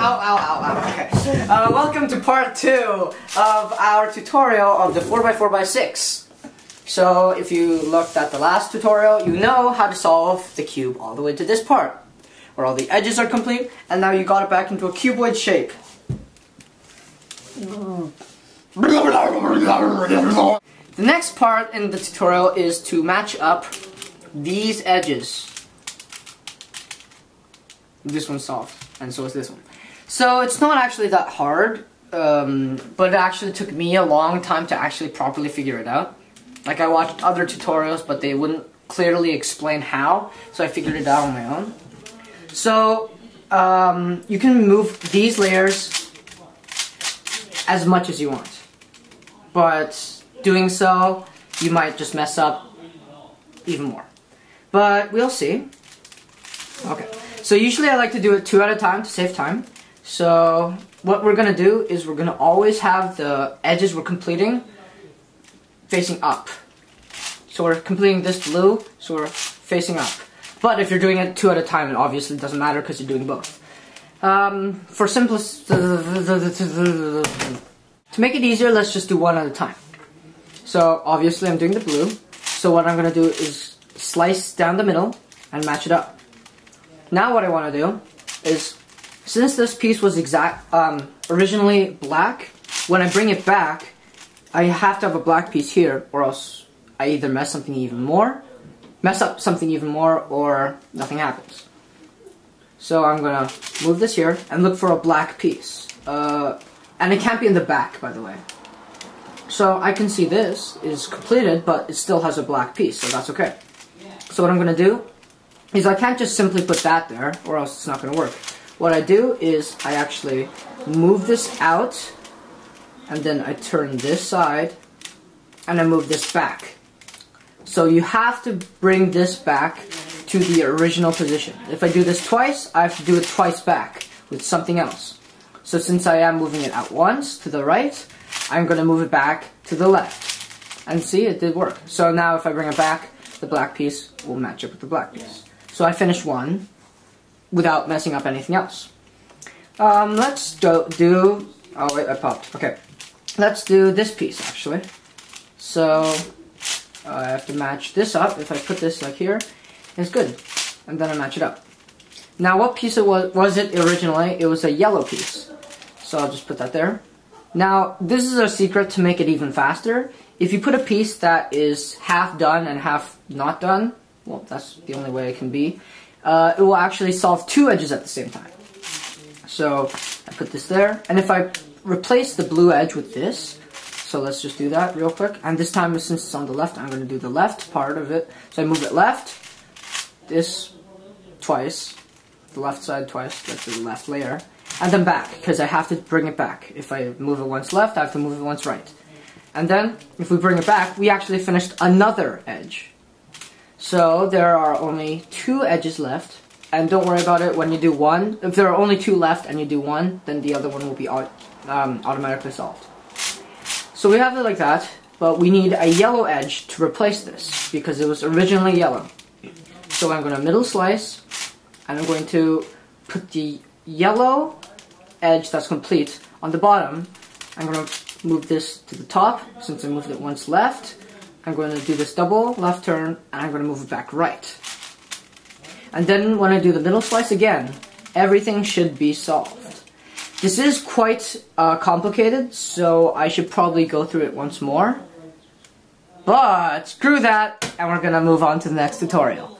Okay. Welcome to part 2 of our tutorial of the 4x4x6. So if you looked at the last tutorial, you know how to solve the cube all the way to this part, where all the edges are complete, and now you got it back into a cuboid shape. The next part in the tutorial is to match up these edges. This one's soft, and so is this one. So it's not actually that hard, but it actually took me a long time to actually properly figure it out. Like, I watched other tutorials, but they wouldn't clearly explain how, so I figured it out on my own. So you can move these layers as much as you want, but doing so, you might just mess up even more. But we'll see. Okay, so usually I like to do it 2 at a time to save time. So what we're gonna do is we're gonna always have the edges we're completing facing up. So we're completing this blue, so we're facing up. But if you're doing it 2 at a time, it obviously doesn't matter because you're doing both. For simplest, to make it easier, let's just do 1 at a time. So obviously I'm doing the blue. So what I'm gonna do is slice down the middle and match it up. Now what I want to do is, since this piece was originally black, when I bring it back, I have to have a black piece here, or else I either mess up something even more, or nothing happens. So I'm gonna move this here and look for a black piece, and it can't be in the back, by the way. So I can see this is completed, but it still has a black piece, so that's okay. So what I'm gonna do is I can't just simply put that there, or else it's not gonna work. What I do is I actually move this out, and then I turn this side, and I move this back. So you have to bring this back to the original position. If I do this twice, I have to do it twice back with something else. So since I am moving it at once to the right, I'm gonna move it back to the left. And see, it did work. So now if I bring it back, the black piece will match up with the black piece. So I finished one without messing up anything else. Let's do, oh wait, I popped, okay. Let's do this piece actually. So I have to match this up. If I put this like here, it's good. And then I match it up. Now what piece was it originally? It was a yellow piece. So I'll just put that there. Now this is a secret to make it even faster. If you put a piece that is half done and half not done, well, that's the only way it can be, it will actually solve 2 edges at the same time. So I put this there, and if I replace the blue edge with this, so let's just do that real quick, and this time since it's on the left, I'm going to do the left part of it. So I move it left, this twice, the left side twice, that's the left layer, and then back, because I have to bring it back. If I move it once left, I have to move it once right. And then, if we bring it back, we actually finished another edge. So there are only 2 edges left, and don't worry about it when you do one. If there are only 2 left and you do one, then the other one will be automatically solved. So we have it like that, but we need a yellow edge to replace this, because it was originally yellow. So I'm going to middle slice, and I'm going to put the yellow edge that's complete on the bottom. I'm going to move this to the top, since I moved it once left. I'm going to do this double left turn, and I'm going to move it back right. And then when I do the middle slice again, everything should be solved. This is quite complicated, so I should probably go through it once more. But screw that, and we're going to move on to the next tutorial.